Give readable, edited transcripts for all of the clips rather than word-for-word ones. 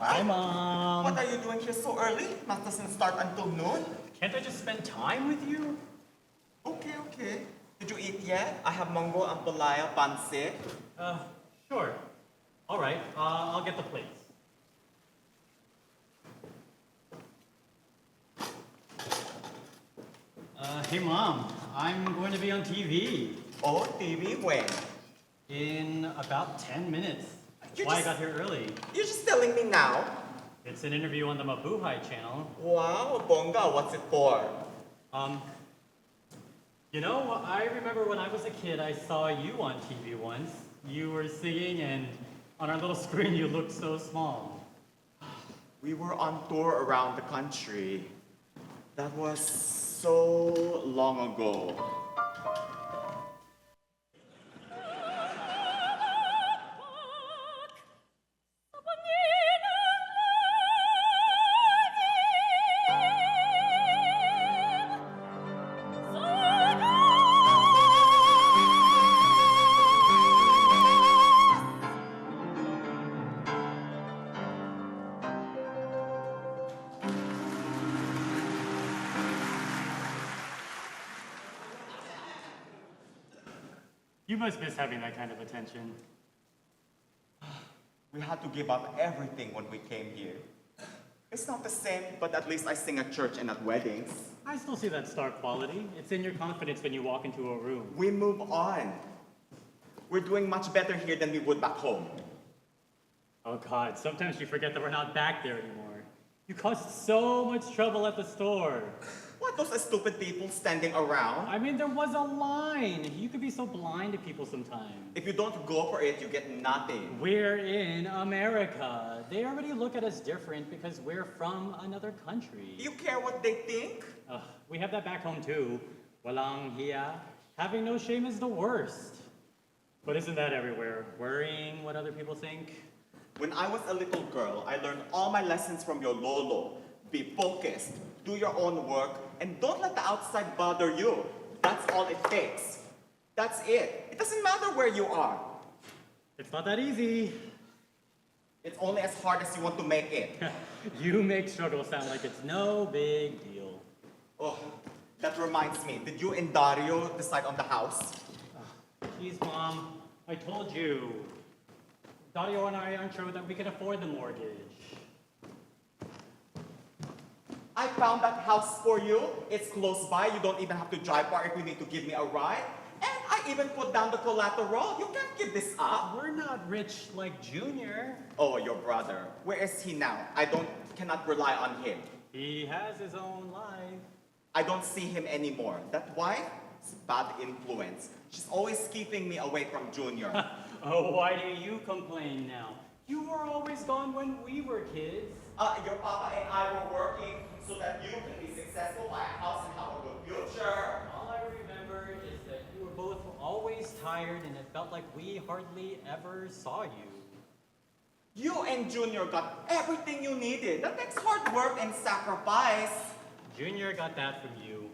Hi, Mom. What are you doing here so early? Math doesn't start until noon. Can't I just spend time with you? Okay. Did you eat yet? I have mango, ampalaya, pancit. Sure. All right, I'll get the plates. Hey, Mom, I'm going to be on TV Oh, TV, when? in about 10 minutes. That's You why just- I got here early. You're just telling me now? It's an interview on the Mabuhay channel. Wow, bonga, what's it for? I remember when I was a kid, I saw you on TV once. You were singing, and on our little screen, you looked so small. We were on tour around the country. That was so long ago. You must miss having that kind of attention. We had to give up everything when we came here. It's not the same, but at least I sing at church and at weddings. I still see that star quality. It's in your confidence when you walk into a room. We move on. We're doing much better here than we would back home. Oh God, sometimes you forget that we're not back there anymore. You caused so much trouble at the store. What, those stupid people standing around? I mean, there was a line. You could be so blind to people sometimes. If you don't go for it, you get nothing. We're in America. They already look at us different because we're from another country. Do you care what they think? We have that back home too. Walang hiya. Having no shame is the worst. But isn't that everywhere? Worrying what other people think? When I was a little girl, I learned all my lessons from your lolo. Be focused, do your own work, and don't let the outside bother you. That's all it takes. That's it. It doesn't matter where you are. It's not that easy. It's only as hard as you want to make it. You make struggle sound like it's no big deal. Oh, that reminds me. Did you and Dario decide on the house? Jeez, Mom, I told you. Dario and I aren't sure that we can afford the mortgage. I found that house for you. It's close by. You don't even have to drive far if you need to give me a ride. And I even put down the collateral. You can't give this up. We're not rich like Junior. Oh, your brother. Where is he now? Cannot rely on him. He has his own life. I don't see him anymore. That wife is a bad influence. She's always keeping me away from Junior. Oh, why do you complain now? You were always gone when we were kids. Your papa and I were working so that you can be successful, buy a house, and have a good future. All I remember is that you were both always tired and it felt like we hardly ever saw you. You and Junior got everything you needed. That takes hard work and sacrifice. Junior got that from you.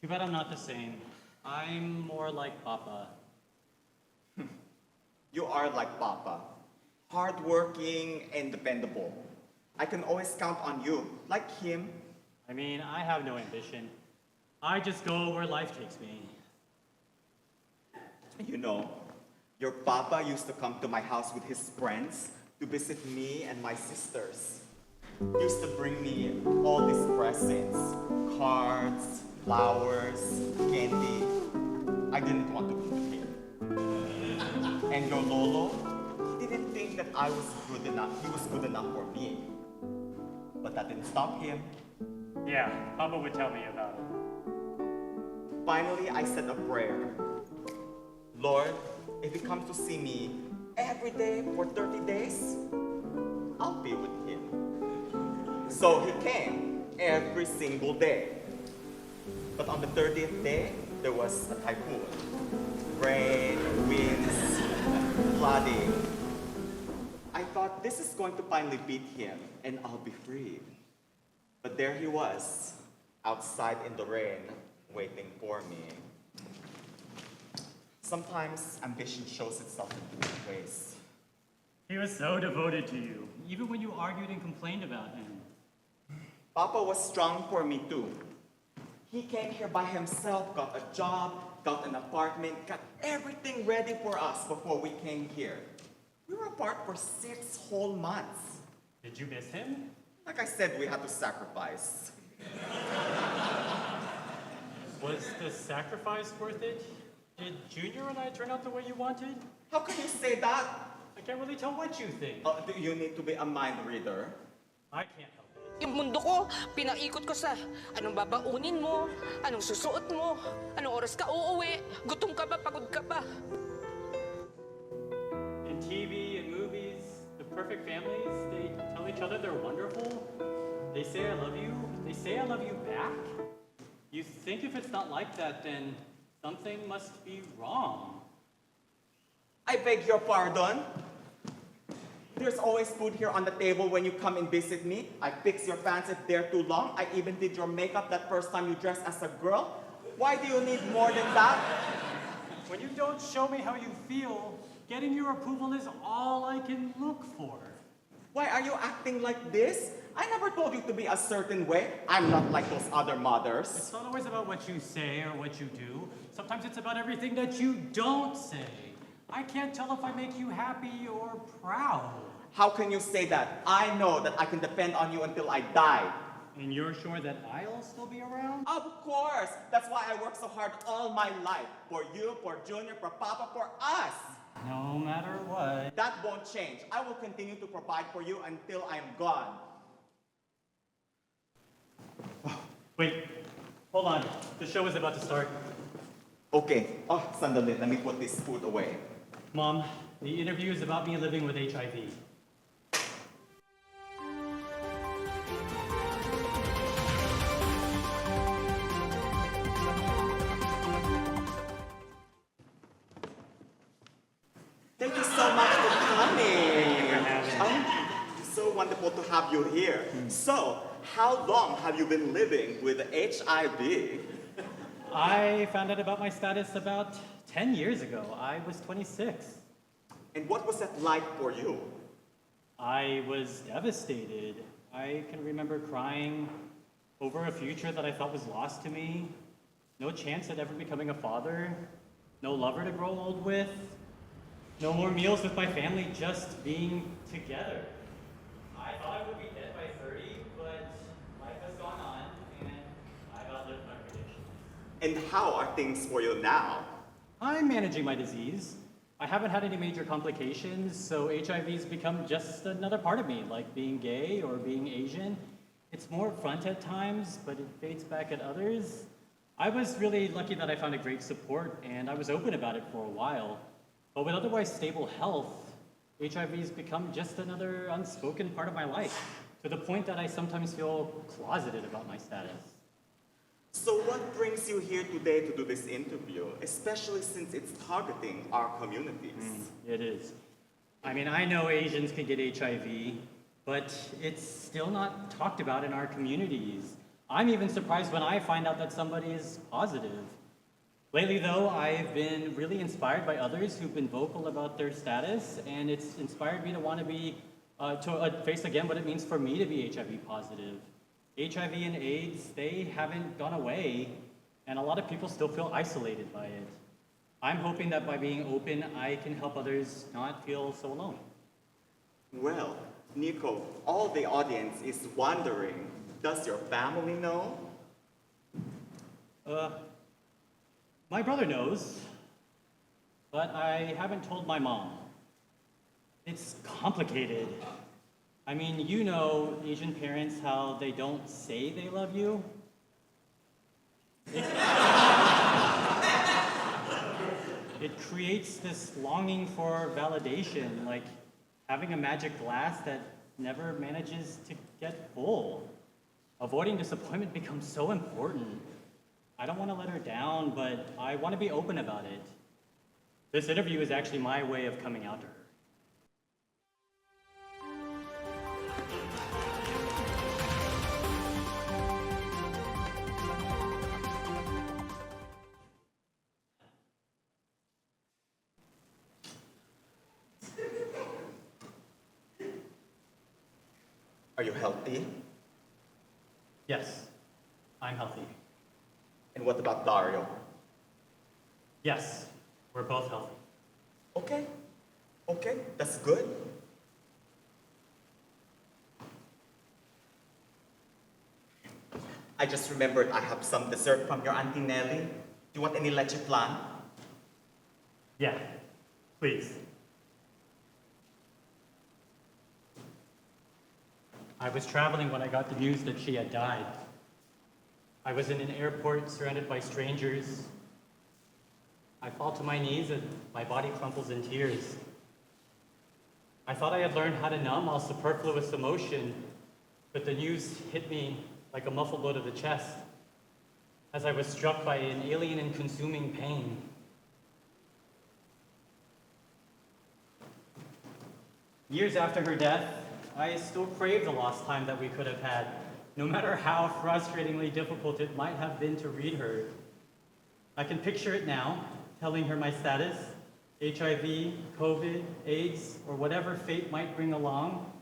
Too bad I'm not the same. I'm more like Papa. You are like Papa. Hardworking and dependable. I can always count on you, like him. I mean, I have no ambition. I just go where life takes me. You know, your Papa used to come to my house with his friends to visit me and my sisters. He used to bring me all these presents, cards, flowers, candy. I didn't want to eat him. And your Lolo, he didn't think that I was good enough. He was good enough for me. But that didn't stop him. Yeah, Papa would tell me about it. Finally, I said a prayer. Lord, if he comes to see me every day for 30 days, I'll be with him. So he came every single day. But on the 30th day, there was a typhoon. Rain, winds, flooding. I thought this is going to finally beat him and I'll be free. But there he was, outside in the rain, waiting for me. Sometimes ambition shows itself in different ways. He was so devoted to you, even when you argued and complained about him. Papa was strong for me too. He came here by himself, got a job, got an apartment, got everything ready for us before we came here. We were apart for 6 whole months. Did you miss him? Like I said, we had to sacrifice. Was the sacrifice worth it? Did Junior and I turn out the way you wanted? How can you say that? I can't really tell what you think. Do you need to be a mind reader? I can't help it. Yung mundo ko, pinaikot ko sa anong babaunin mo, anong susuot mo, anong oras ka uuwi, gutom ka ba, pagod ka ba. In TV and movies, the perfect families, they tell each other they're wonderful. They say I love you. They say I love you back. You think if it's not like that, then something must be wrong. I beg your pardon? There's always food here on the table when you come and visit me. I fix your pants if they're too long. I even did your makeup that first time you dressed as a girl. Why do you need more than that? When you don't show me how you feel, getting your approval is all I can look for. Why are you acting like this? I never told you to be a certain way. I'm not like those other mothers. It's not always about what you say or what you do. Sometimes it's about everything that you don't say. I can't tell if I make you happy or proud. How can you say that? I know that I can depend on you until I die. And you're sure that I'll still be around? Of course! That's why I work so hard all my life. For you, for Junior, for Papa, for us. No matter what. That won't change. I will continue to provide for you until I'm gone. Wait, hold on. The show is about to start. Okay. Oh, sandali. Let me put this food away. Mom, the interview is about me living with HIV. Thank you so much for coming. having me. It's so wonderful to have you here. So, how long have you been living with HIV? I found out about my status about 10 years ago. I was 26. And what was that like for you? I was devastated. I can remember crying over a future that I thought was lost to me. No chance at ever becoming a father. No lover to grow old with. No more meals with my family, just being together. I thought I would be dead by 30, but life has gone on, and I've outlived my predictions. And how are things for you now? I'm managing my disease. I haven't had any major complications, so HIV's become just another part of me, like being gay or being Asian. It's more upfront at times, but it fades back at others. I was really lucky that I found a great support, and I was open about it for a while. But with otherwise stable health, HIV's become just another unspoken part of my life, to the point that I sometimes feel closeted about my status. So what brings you here today to do this interview, especially since it's targeting our communities? It is. I mean, I know Asians can get HIV, but it's still not talked about in our communities. I'm even surprised when I find out that somebody is positive. Lately, though, I've been really inspired by others who've been vocal about their status, and it's inspired me to want to be, face again what it means for me to be HIV positive. HIV and AIDS, they haven't gone away, and a lot of people still feel isolated by it. I'm hoping that by being open, I can help others not feel so alone. Well, Nico, all the audience is wondering, does your family know? My brother knows, but I haven't told my mom. It's complicated. I mean, you know Asian parents, how they don't say they love you. It creates this longing for validation, like having a magic glass that never manages to get full. Avoiding disappointment becomes so important. I don't want to let her down, but I want to be open about it. This interview is actually my way of coming out to her. Are you healthy? Yes, I'm healthy. And what about Dario? Yes, we're both healthy. Okay. Okay, that's good. I just remembered I have some dessert from your Auntie Nelly. Do you want any leche flan? Yeah, please. I was traveling when I got the news that she had died. I was in an airport surrounded by strangers. I fall to my knees and my body crumples in tears. I thought I had learned how to numb all superfluous emotion, but the news hit me like a muffled blow to the chest as I was struck by an alien and consuming pain. Years after her death, I still crave the lost time that we could have had, no matter how frustratingly difficult it might have been to read her. I can picture it now, telling her my status, HIV, COVID, AIDS, or whatever fate might bring along,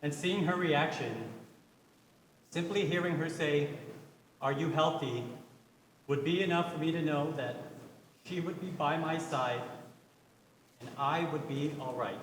and seeing her reaction. Simply hearing her say, "Are you healthy?" would be enough for me to know that she would be by my side and I would be all right.